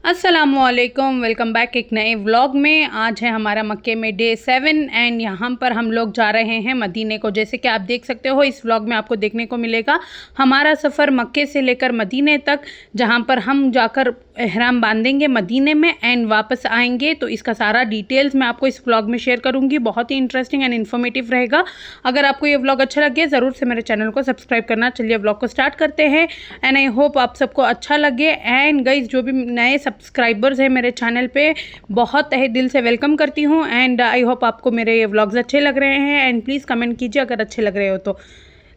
अस्सलामुअलैकुम, welcome back एक नए व्लॉग में। आज है हमारा मक्के में डे 7 एंड यहाँ पर हम लोग जा रहे हैं मदीने को। जैसे कि आप देख सकते हो इस व्लॉग में आपको देखने को मिलेगा हमारा सफ़र मक्के से लेकर मदीने तक, जहाँ पर हम जाकर एहराम बांधेंगे मदीने में एंड वापस आएंगे। तो इसका सारा डिटेल्स मैं आपको इस व्लॉग में शेयर करूँगी। बहुत ही इंटरेस्टिंग एंड इन्फॉर्मेटिव रहेगा। अगर आपको ये व्लॉग अच्छा लगे ज़रूर से मेरे चैनल को सब्सक्राइब करना। चलिए व्लॉग को स्टार्ट करते हैं एंड आई होप आप सबको अच्छा लगे। एंड गाइस, जो भी नए सब्सक्राइबर्स हैं मेरे चैनल पे, बहुत तहे दिल से वेलकम करती हूँ एंड आई होप आपको मेरे ये व्लॉग्स अच्छे लग रहे हैं एंड प्लीज़ कमेंट कीजिए अगर अच्छे लग रहे हो तो।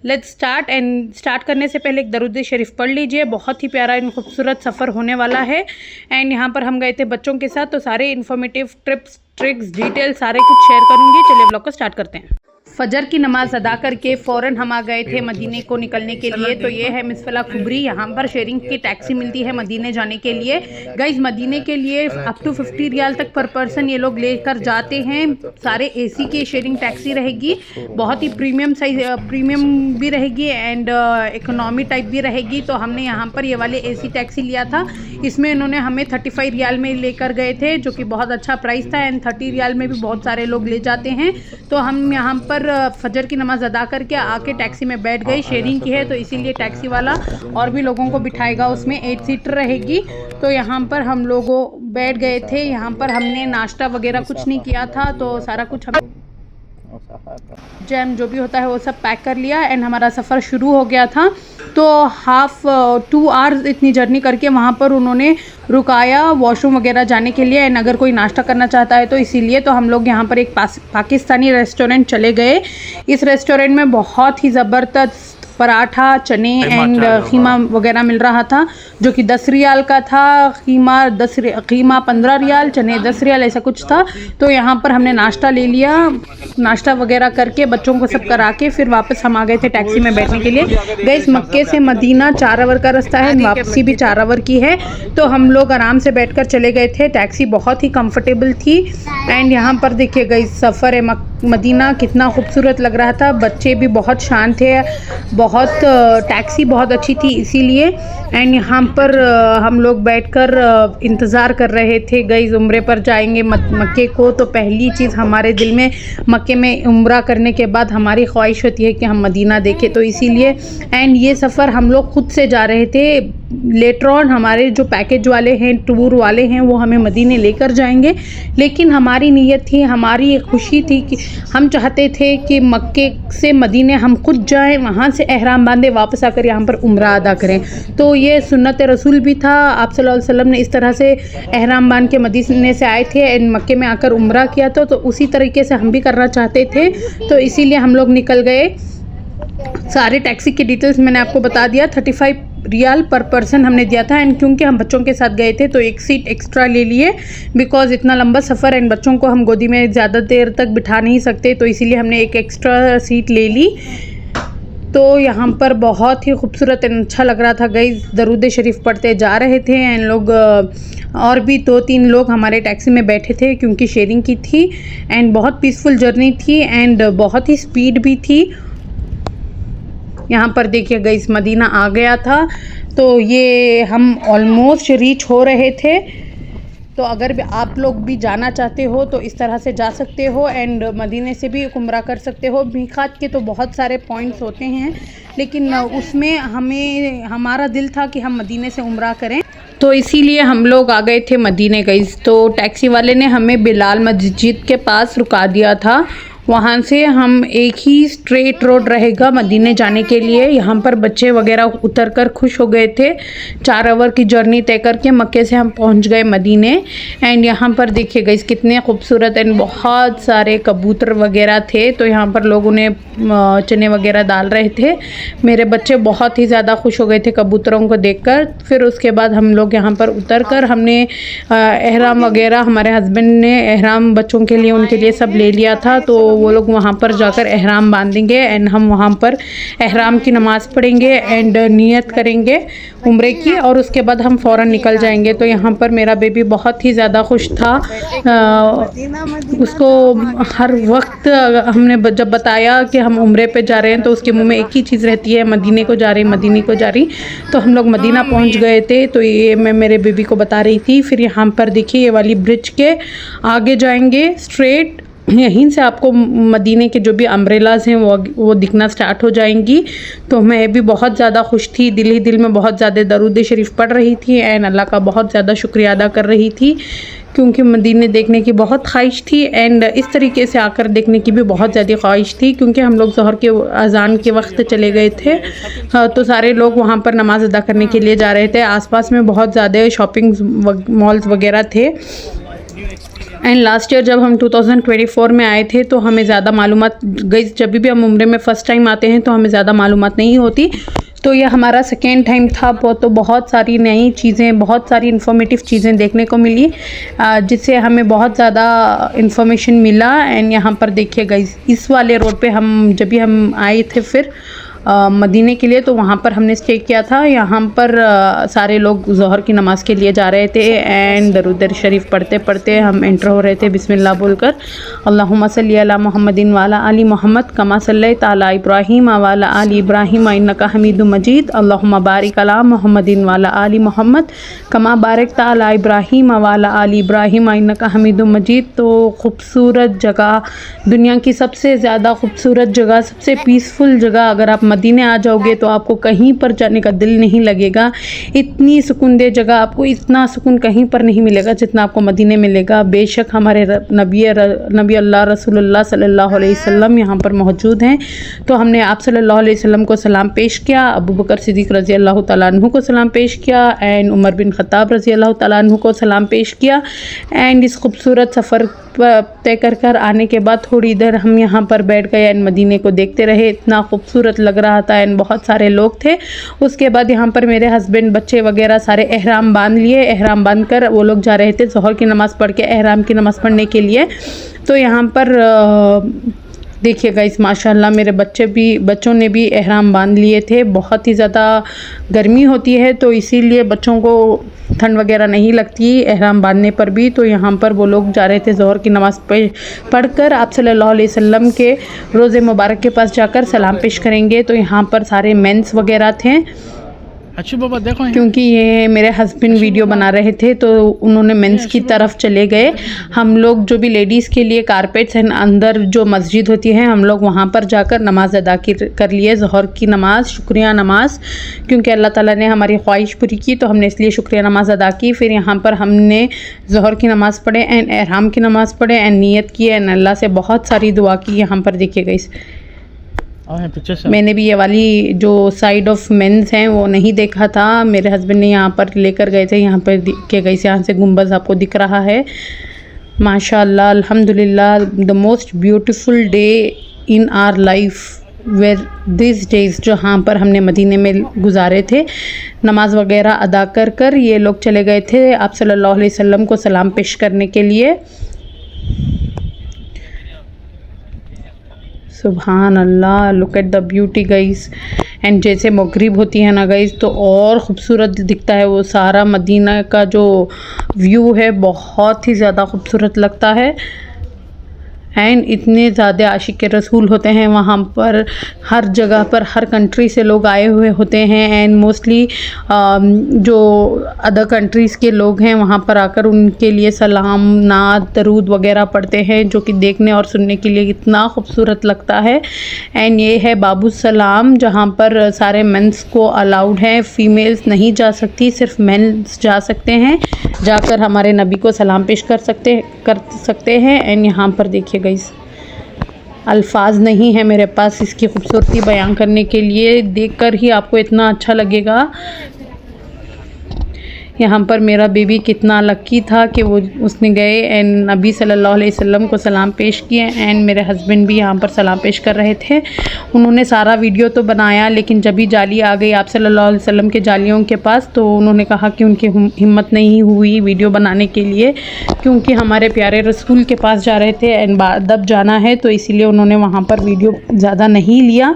Let's start. एंड स्टार्ट करने से पहले एक दरूद शरीफ पढ़ लीजिए। बहुत ही प्यारा एंड खूबसूरत सफ़र होने वाला है। एंड यहाँ पर हम गए थे बच्चों के साथ, तो सारे इन्फॉर्मेटिव टिप्स ट्रिक्स डिटेल सारे कुछ शेयर करूँगी। चलिए व्लॉग को स्टार्ट करते हैं। फजर की नमाज़ अदा करके फ़ौरन हम आ गए थे मदीने को निकलने के लिए। तो ये है मिसफला खुबरी। यहाँ पर शेयरिंग की टैक्सी मिलती है मदीने जाने के लिए। गाइस, मदीने के लिए अप टू 50 रियाल तक पर पर्सन ये लोग लेकर जाते हैं। सारे एसी की शेयरिंग टैक्सी रहेगी। बहुत ही प्रीमियम साइज प्रीमियम भी रहेगी एंड इकोनॉमी टाइप भी रहेगी। तो हमने यहाँ पर ये वाले एसी टैक्सी लिया था। इसमें इन्होंने हमें 35 रियाल में लेकर गए थे, जो कि बहुत अच्छा प्राइस था। एंड 30 रियाल में भी बहुत सारे लोग ले जाते हैं। तो हम यहाँ पर फजर की नमाज़ अदा करके आके टैक्सी में बैठ गई। शेयरिंग की है तो इसीलिए टैक्सी वाला और भी लोगों को बिठाएगा। उसमें 8 सीटर रहेगी। तो यहाँ पर हम लोगों बैठ गए थे। यहाँ पर हमने नाश्ता वगैरह कुछ नहीं किया था, तो सारा कुछ हम जैम जो भी होता है वो सब पैक कर लिया एंड हमारा सफ़र शुरू हो गया था। तो 2 आवर्स इतनी जर्नी करके वहाँ पर उन्होंने रुकाया वॉशरूम वगैरह जाने के लिए एंड अगर कोई नाश्ता करना चाहता है तो इसीलिए तो हम लोग यहाँ पर एक पाकिस्तानी रेस्टोरेंट चले गए। इस रेस्टोरेंट में बहुत ही ज़बरदस्त पराठा, चने एंड खीमा वगैरह मिल रहा था, जो कि 10 रियाल का था। खीमा 15 रियाल, चने 10 रियाल, ऐसा कुछ था। तो यहाँ पर हमने नाश्ता ले लिया। नाश्ता वगैरह करके बच्चों को सब करा के फिर वापस हम आ गए थे टैक्सी में बैठने के लिए। गाइस, मक्के से मदीना 4 आवर का रास्ता है, वापसी भी 4 आवर की है। तो हम लोग आराम से बैठकर चले गए थे। टैक्सी बहुत ही कंफर्टेबल थी एंड यहाँ पर देखिए गाइस, सफ़र है मदीना कितना खूबसूरत लग रहा था। बच्चे भी बहुत शांत थे, बहुत टैक्सी बहुत अच्छी थी इसीलिए। एंड यहाँ पर हम लोग बैठकर इंतज़ार कर रहे थे। गाइस, उम्रे पर जाएंगे मक्के को, तो पहली चीज़ हमारे दिल में मक्के में उम्रा करने के बाद हमारी ख्वाहिश होती है कि हम मदीना देखें, तो इसीलिए। एंड ये सफ़र हम लोग खुद से जा रहे थे। लेटर ऑन हमारे जो पैकेज वाले हैं, टूर वाले हैं, वो हमें मदीने लेकर जाएंगे। लेकिन हमारी नीयत थी, हमारी एक खुशी थी कि हम चाहते थे कि मक्के से मदीने हम खुद जाएं, वहाँ से एहराम बांधे, वापस आकर यहाँ पर उम्रा अदा करें। तो ये सुन्नत रसूल भी था। आप सल्लल्लाहु अलैहि वसल्लम ने इस तरह से एहराम बांध के मदीने से आए थे एंड मक्के में आकर उम्रा किया था। तो उसी तरीके से हम भी करना चाहते थे, तो इसीलिए हम लोग निकल गए। सारे टैक्सी की डिटेल्स मैंने आपको बता दिया। 35 रियाल पर पर्सन हमने दिया था एंड क्योंकि हम बच्चों के साथ गए थे तो एक सीट एक्स्ट्रा ले लिए, बिकॉज़ इतना लंबा सफ़र एंड बच्चों को हम गोदी में ज़्यादा देर तक बिठा नहीं सकते, तो इसीलिए हमने एक एक्स्ट्रा सीट ले ली। तो यहाँ पर बहुत ही खूबसूरत एंड अच्छा लग रहा था। गाइस, दरूद शरीफ पढ़ते जा रहे थे एंड लोग और भी 2-3 लोग हमारे टैक्सी में बैठे थे क्योंकि शेयरिंग की थी एंड बहुत पीसफुल जर्नी थी एंड बहुत ही स्पीड भी थी। यहाँ पर देखिए गाइस, मदीना आ गया था। तो ये हम ऑलमोस्ट रीच हो रहे थे। तो अगर भी आप लोग भी जाना चाहते हो तो इस तरह से जा सकते हो एंड मदीने से भी उम्रा कर सकते हो। मीक़ात के तो बहुत सारे पॉइंट्स होते हैं, लेकिन उसमें हमारा दिल था कि हम मदीने से उम्रा करें, तो इसीलिए हम लोग आ गए थे मदीने। गाइस, तो टैक्सी वाले ने हमें बिलाल मस्जिद के पास रुका दिया था। वहाँ से हम एक ही स्ट्रेट रोड रहेगा मदीने जाने के लिए। यहाँ पर बच्चे वगैरह उतरकर खुश हो गए थे। 4 आवर की जर्नी तय करके मक्के से हम पहुँच गए मदीने। एंड यहाँ पर देखिए गाइस, कितने खूबसूरत एंड बहुत सारे कबूतर वगैरह थे। तो यहाँ पर लोग उन्हें चने वगैरह डाल रहे थे। मेरे बच्चे बहुत ही ज़्यादा खुश हो गए थे कबूतरों को देखकर। फिर उसके बाद हम लोग यहाँ पर उतरकर हमने एहराम वगैरह, हमारे हस्बैंड ने एहराम बच्चों के लिए उनके लिए सब ले लिया था। तो वो लोग वहाँ पर जाकर एहराम बांधेंगे एंड हम वहाँ पर एहराम की नमाज़ पढ़ेंगे एंड नियत करेंगे उम्रे की, और उसके बाद हम फ़ौरन निकल जाएंगे। तो यहाँ पर मेरा बेबी बहुत ही ज़्यादा खुश था। उसको हर वक्त हमने जब बताया कि हम उम्रे पे जा रहे हैं तो उसके मुंह में एक ही चीज़ रहती है, मदीने को जा रही, मदीने को जा रही। तो हम लोग मदीना पहुँच गए थे, तो ये मैं मेरे बेबी को बता रही थी। फिर यहाँ पर देखिए ये वाली ब्रिज के आगे जाएंगे स्ट्रेट, यहीं से आपको मदीने के जो भी अम्ब्रेलाज़ हैं वो दिखना स्टार्ट हो जाएंगी। तो मैं भी बहुत ज़्यादा खुश थी, दिल ही दिल में बहुत ज़्यादा दरूद शरीफ पढ़ रही थी एंड अल्लाह का बहुत ज़्यादा शुक्रिया अदा कर रही थी, क्योंकि मदीने देखने की बहुत ख्वाहिश थी एंड इस तरीके से आकर देखने की भी बहुत ज़्यादा ख्वाहिश थी, क्योंकि हम लोग ज़ोहर के अज़ान के वक्त चले गए थे। तो सारे लोग वहाँ पर नमाज़ अदा करने के लिए जा रहे थे। आसपास में बहुत ज़्यादा शॉपिंग मॉल्स वगैरह थे। एंड लास्ट ईयर जब हम 2024 में आए थे तो हमें ज़्यादा मालूमात गई, जब भी हम उम्रे में फ़र्स्ट टाइम आते हैं तो हमें ज़्यादा मालूमात नहीं होती। तो ये हमारा सेकेंड टाइम था। तो बहुत सारी नई चीज़ें, बहुत सारी इन्फॉर्मेटिव चीज़ें देखने को मिली, जिससे हमें बहुत ज़्यादा इन्फॉर्मेशन मिला। एंड यहाँ पर देखिए गाइस, इस वाले रोड पे जब भी हम आए थे फिर मदीने के लिए, तो वहाँ पर हमने स्टे किया था। यहाँ पर सारे लोग ज़ोहर की नमाज़ के लिए जा रहे थे एंड दरूद शरीफ पढ़ते पढ़ते हम एंटर हो रहे थे बिस्मिल्लाह बोलकर। अल्लाहुम्मा सल्ली अला मुहम्मदिन वाला आली मोहम्मद कमा सल्लैता अला इब्राहीम वाला आली इब्राहीम इन्नका हमीदुम मजीद। अल्लाहुम्मा बारिक अला मुहम्मदिन वाला आली मोहम्मद कमा बारकता अला इब्राहीम वाला आली इब्राहीम इन्नका हमीदुम मजीद। तो खूबसूरत जगह, दुनिया की सबसे ज़्यादा खूबसूरत जगह, सबसे पीसफुल जगह, अगर आप मदीने आ जाओगे तो आपको कहीं पर जाने का दिल नहीं लगेगा। इतनी सुकूनदेह जगह, आपको इतना सुकून कहीं पर नहीं मिलेगा जितना आपको मदीने मिलेगा। बेशक हमारे नबी अल्लाह रसूलुल्लाह सल्लल्लाहु अलैहि वसल्लम यहाँ पर मौजूद हैं। तो हमने आप सल्लल्लाहु अलैहि वसल्लम को सलाम पेश किया, अबू बकर सिद्दीक़ रज़ी अल्लाह तआला अन्हु को सलाम पेश किया एंड उमर बिन ख़त्ताब रज़ी अल्लाह तआला अन्हु को सलाम पेश किया। एंड इस खूबसूरत सफ़र तय कर आने के बाद थोड़ी देर हम यहाँ पर बैठ गए एंड मदीने को देखते रहे। इतना खूबसूरत लग रहा था एंड बहुत सारे लोग थे। उसके बाद यहाँ पर मेरे हस्बैंड, बच्चे वगैरह सारे एहराम बांध लिए। एहराम बांध कर वो लोग जा रहे थे ज़ोहर की नमाज़ पढ़ के एहराम की नमाज़ पढ़ने के लिए। तो यहाँ पर देखिए गाइस, माशाल्लाह मेरे बच्चों ने भी एहराम बांध लिए थे। बहुत ही ज़्यादा गर्मी होती है तो इसीलिए बच्चों को ठंड वगैरह नहीं लगती एहराम बांधने पर भी। तो यहाँ पर वो लोग जा रहे थे ज़ोहर की नमाज़ पढ़कर आप सल्लल्लाहु अलैहि वसल्लम के रोज़े मुबारक के पास जाकर सलाम पेश करेंगे। तो यहाँ पर सारे मेंस वगैरह थे। अच्छी बाबा देखो, क्योंकि ये मेरे हस्बैंड वीडियो बना रहे थे तो उन्होंने मेंस की तरफ चले गए। हम लोग जो भी लेडीज़ के लिए कारपेट्स एंड अंदर जो मस्जिद होती है, हम लोग वहाँ पर जाकर नमाज़ अदा कर लिए ज़ोहर की नमाज़, शुक्रिया नमाज़, क्योंकि अल्लाह ताला ने हमारी ख्वाहिश पूरी की तो हमने इसलिए शुक्रिया नमाज़ अदा की। फिर यहाँ पर हमने ज़ोहर की नमाज़ पढ़े एंड एहराम की नमाज़ पढ़े एंड नियत की एंड अल्लाह से बहुत सारी दुआ की। यहाँ पर देखिएगा, इस मैंने भी ये वाली जो साइड ऑफ मेंस हैं वो नहीं देखा था, मेरे हस्बैंड ने यहाँ पर लेकर गए थे। यहाँ पर के गई, यहाँ से गुंबद आपको दिख रहा है। माशाल्लाह, अल्हम्दुलिल्लाह, the most beautiful day in our life were this days, जहाँ पर हमने मदीने में गुजारे थे। नमाज वगैरह अदा कर ये लोग चले गए थे आप सल्लल्लाहु अलैहि वसल्लम को सलाम पेश करने के लिए। सुभान अल्लाह, look at the beauty guys. And जैसे मगरिब होती है ना गाइस तो और ख़ूबसूरत दिखता है वो सारा मदीना का जो व्यू है, बहुत ही ज़्यादा खूबसूरत लगता है। एंड इतने ज़्यादा आशिक रसूल होते हैं वहाँ पर, हर जगह पर हर कंट्री से लोग आए हुए होते हैं। एंड मोस्टली जो अदर कंट्रीज़ के लोग हैं वहाँ पर आकर उनके लिए सलाम, नात, दरूद वगैरह पढ़ते हैं, जो कि देखने और सुनने के लिए इतना खूबसूरत लगता है। एंड ये है बाबू सलाम, जहाँ पर सारे मेंस को अलाउड है, फ़ीमेल्स नहीं जा सकती, सिर्फ मेंस जा सकते हैं, जाकर हमारे नबी को सलाम पेश कर सकते हैं। एंड यहाँ पर देखिए गाइस, अल्फाज नहीं है मेरे पास इसकी खूबसूरती बयां करने के लिए, देखकर ही आपको इतना अच्छा लगेगा। यहाँ पर मेरा बेबी कितना लकी था कि वो उसने गए एंड नबी सल्लल्लाहु अलैहि वसल्लम को सलाम पेश किए एंड मेरे हस्बैंड भी यहाँ पर सलाम पेश कर रहे थे। उन्होंने सारा वीडियो तो बनाया, लेकिन जब भी जाली आ गई आप सल्लल्लाहु अलैहि वसल्लम के जालियों के पास तो उन्होंने कहा कि उनकी हिम्मत नहीं हुई वीडियो बनाने के लिए, क्योंकि हमारे प्यारे रसूल के पास जा रहे थे एंड अदब जाना है, तो इसीलिए उन्होंने वहाँ पर वीडियो ज़्यादा नहीं लिया।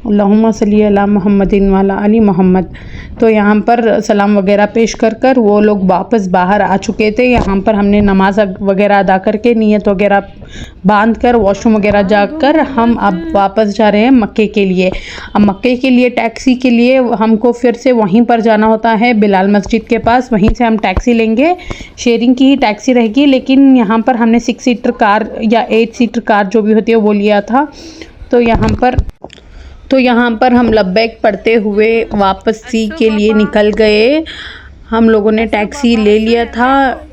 अल्लाहुम्मा सल्ली अला मुहम्मदिन वाला अली मोहम्मद। तो यहाँ पर सलाम वगैरह पेश कर कर वो लोग वापस बाहर आ चुके थे। यहाँ पर हमने नमाज वगैरह अदा करके नियत वगैरह बांध कर वॉशरूम वगैरह जाकर हम अब वापस जा रहे हैं मक्के के लिए। अब मक्के के लिए टैक्सी के लिए हमको फिर से वहीं पर जाना होता है बिलाल मस्जिद के पास, वहीं से हम टैक्सी लेंगे। शेयरिंग की ही टैक्सी रहेगी, लेकिन यहाँ पर हमने 6 सीटर कार या 8 सीटर कार जो भी होती है वो लिया था। तो यहाँ पर हम लब्बैक पढ़ते हुए वापसी के लिए निकल गए। हम लोगों ने टैक्सी ले लिया था,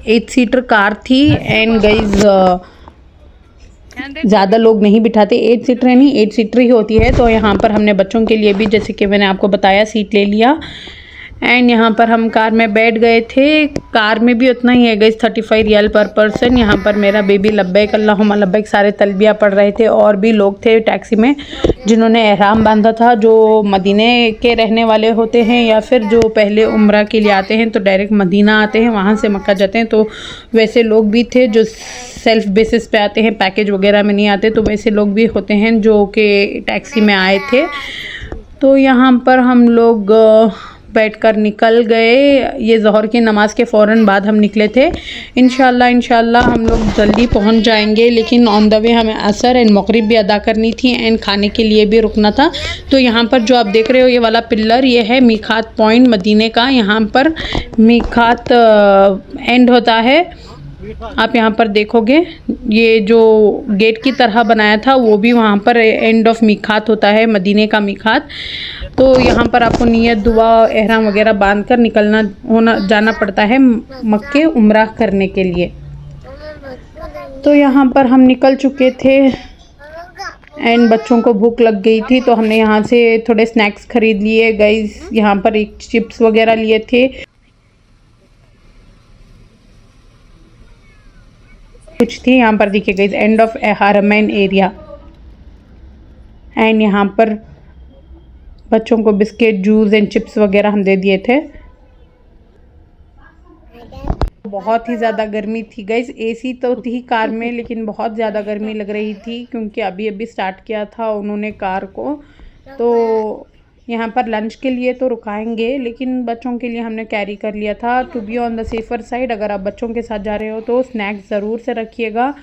8 सीटर कार थी एंड गाइस ज़्यादा लोग नहीं बिठाते, 8 सीटर नहीं 8 सीटर ही होती है। तो यहाँ पर हमने बच्चों के लिए भी, जैसे कि मैंने आपको बताया, सीट ले लिया एंड यहाँ पर हम कार में बैठ गए थे। कार में भी उतना ही है गाइस, 35 रियाल पर पर्सन। यहाँ पर मेरा बेबी लब्बैक अल्लाहुम्मा लब्बैक सारे तलबिया पढ़ रहे थे, और भी लोग थे टैक्सी में जिन्होंने एहराम बांधा था, जो मदीने के रहने वाले होते हैं या फिर जो पहले उम्रा के लिए आते हैं तो डायरेक्ट मदीना आते हैं, वहाँ से मक्का जाते हैं। तो वैसे लोग भी थे जो सेल्फ बेसिस पे आते हैं, पैकेज वगैरह में नहीं आते, तो वैसे लोग भी होते हैं जो कि टैक्सी में आए थे। तो यहाँ पर हम लोग बैठकर निकल गए। ये ज़ोहर की नमाज़ के फ़ौरन बाद हम निकले थे। इंशाल्लाह हम लोग जल्दी पहुंच जाएंगे, लेकिन ऑन द वे हमें असर एंड मगरिब भी अदा करनी थी एंड खाने के लिए भी रुकना था। तो यहाँ पर जो आप देख रहे हो ये वाला पिल्लर, ये है मीकात पॉइंट मदीने का। यहाँ पर मीकात एंड होता है। आप यहाँ पर देखोगे ये जो गेट की तरह बनाया था वो भी वहाँ पर एंड ऑफ मीकात होता है, मदीने का मीकात। तो यहाँ पर आपको नियत दुआ एहराम वगैरह बांध कर जाना पड़ता है मक्के उम्रा करने के लिए। तो यहाँ पर हम निकल चुके थे एंड बच्चों को भूख लग गई थी, तो हमने यहाँ से थोड़े स्नैक्स खरीद लिए गाइस। यहाँ पर एक चिप्स वगैरह लिए थे, कुछ थी। यहाँ पर देखिए guys end of Haramain area and यहाँ पर बच्चों को बिस्किट जूस एंड चिप्स वगैरह हम दे दिए थे। बहुत ही ज़्यादा गर्मी थी गाइस, एसी तो थी कार में लेकिन बहुत ज़्यादा गर्मी लग रही थी क्योंकि अभी स्टार्ट किया था उन्होंने कार को। तो यहाँ पर लंच के लिए तो रुकाएंगे, लेकिन बच्चों के लिए हमने कैरी कर लिया था to be on the safer side. अगर आप बच्चों के साथ जा रहे हो तो स्नैक्स ज़रूर से रखिएगा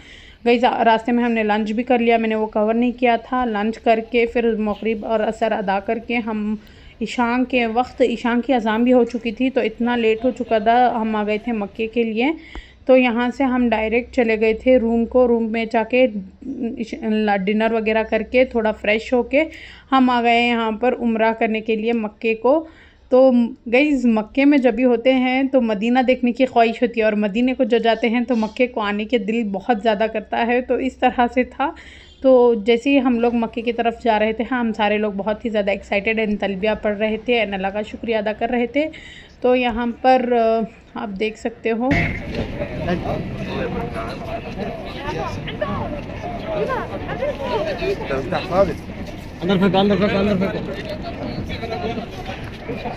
गाइस। रास्ते में हमने लंच भी कर लिया, मैंने वो कवर नहीं किया था। लंच करके फिर मगरिब और असर अदा करके हम ईशान के वक्त, ईशान की अज़ान भी हो चुकी थी, तो इतना लेट हो चुका था, हम आ गए थे मक्के के लिए। तो यहाँ से हम डायरेक्ट चले गए थे रूम को। रूम में जाके डिनर वगैरह करके थोड़ा फ्रेश होके हम आ गए यहाँ पर उम्रा करने के लिए मक्के को। तो गाइस मक्के में जब भी होते हैं तो मदीना देखने की ख्वाहिश होती है, और मदीने को जो जाते हैं तो मक्के को आने के दिल बहुत ज़्यादा करता है। तो इस तरह से था। तो जैसे ही हम लोग मक्के की तरफ जा रहे थे, हम सारे लोग बहुत ही ज़्यादा एक्साइटेड एंड तलबिया पढ़ रहे थे एंड अल्लाह का शुक्रिया अदा कर रहे थे। तो यहाँ पर आप देख सकते हो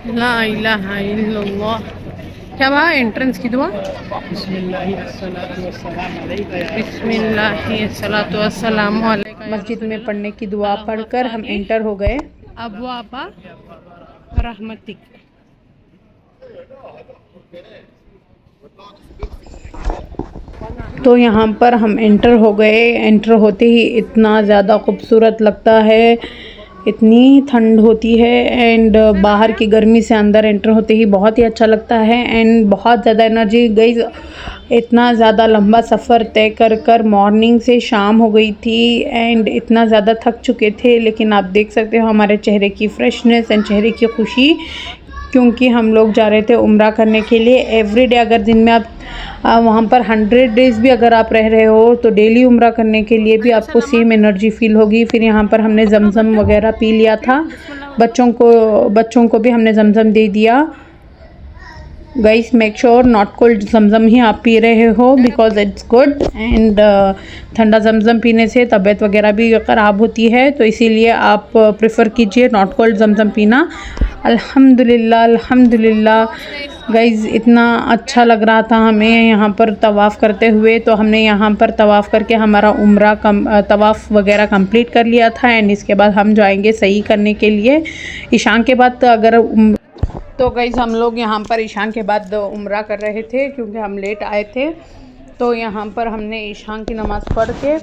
ला इलाहा इल्लल्लाह। क्या हुआ? एंट्रेंस की दुआ बिस्मिल्लाहिस्सलातु मस्जिद में पढ़ने की दुआ पढ़कर हम एंटर हो गए। अब वो आपा रहमतिक। तो यहाँ पर हम एंटर हो गए। एंटर होते ही इतना ज़्यादा खूबसूरत लगता है, इतनी ठंड होती है एंड बाहर की गर्मी से अंदर एंटर होते ही बहुत ही अच्छा लगता है एंड बहुत ज़्यादा एनर्जी गई। इतना ज़्यादा लंबा सफ़र तय कर मॉर्निंग से शाम हो गई थी एंड इतना ज़्यादा थक चुके थे, लेकिन आप देख सकते हो हमारे चेहरे की फ्रेशनेस एंड चेहरे की खुशी क्योंकि हम लोग जा रहे थे उम्रा करने के लिए। एवरी डे अगर दिन में आप वहाँ पर 100 डेज़ भी अगर आप रह रहे हो तो डेली उम्रा करने के लिए भी आपको सेम एनर्जी फील होगी। फिर यहाँ पर हमने जमज़म वगैरह पी लिया था, बच्चों को भी हमने जमज़म दे दिया। Guys make sure not cold Zamzam ही आप पी रहे हो बिकॉज इट्स गुड एंड ठंडा जमज़म पीने से तबीयत वगैरह भी ख़राब होती है, तो इसीलिए आप प्रेफर कीजिए नॉट कोल्ड जमज़म पीना। अल्हम्दुलिल्लाह गाइस इतना अच्छा लग रहा था हमें यहाँ पर तवाफ़ करते हुए। तो हमने यहाँ पर तवाफ़ करके हमारा उम्रा तवाफ़ वगैरह कंप्लीट कर लिया था एंड इसके बाद हम जाएंगे सही करने के लिए ईशान के बाद। तो गाइस हम लोग यहाँ पर ईशान के बाद उम्रा कर रहे थे क्योंकि हम लेट आए थे। तो यहाँ पर हमने ईशान की नमाज़ पढ़ के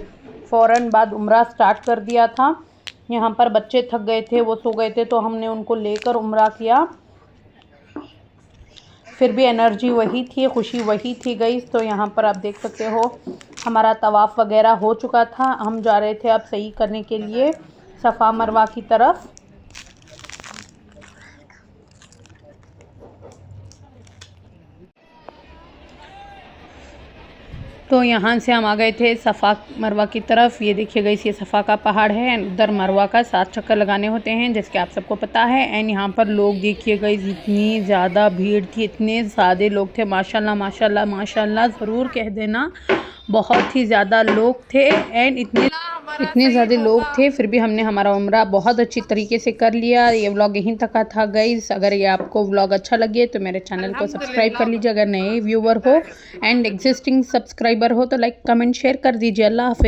फ़ौरन बाद उम्रा स्टार्ट कर दिया था। यहाँ पर बच्चे थक गए थे, वो सो गए थे, तो हमने उनको लेकर उम्रा किया। फिर भी एनर्जी वही थी, खुशी वही थी गाइस। तो यहाँ पर आप देख सकते हो हमारा तवाफ़ वगैरह हो चुका था। हम जा रहे थे अब सही करने के लिए सफ़ा मरवा की तरफ। तो यहाँ से हम आ गए थे सफ़ा मरवा की तरफ। ये देखिए गाइस ये सफ़ा का पहाड़ है एंड उधर मरवा का 7 चक्कर लगाने होते हैं जैसे कि आप सबको पता है। एंड यहाँ पर लोग देखिए गाइस इतनी ज़्यादा भीड़ थी, इतने ज़्यादा लोग थे, माशाल्लाह माशाल्लाह माशाल्लाह ज़रूर कह देना, बहुत ही ज़्यादा लोग थे एंड इतने ज़्यादा लोग थे। फिर भी हमने हमारा उम्रा बहुत अच्छी तरीके से कर लिया। ये व्लॉग यहीं तक का था गाइस। अगर ये आपको व्लॉग अच्छा लगे तो मेरे चैनल को सब्सक्राइब कर लीजिए अगर नए व्यूवर हो, एंड एग्जिस्टिंग सब्सक्राइबर हो तो लाइक कमेंट शेयर कर दीजिए। अल्लाह हाफ़िज़।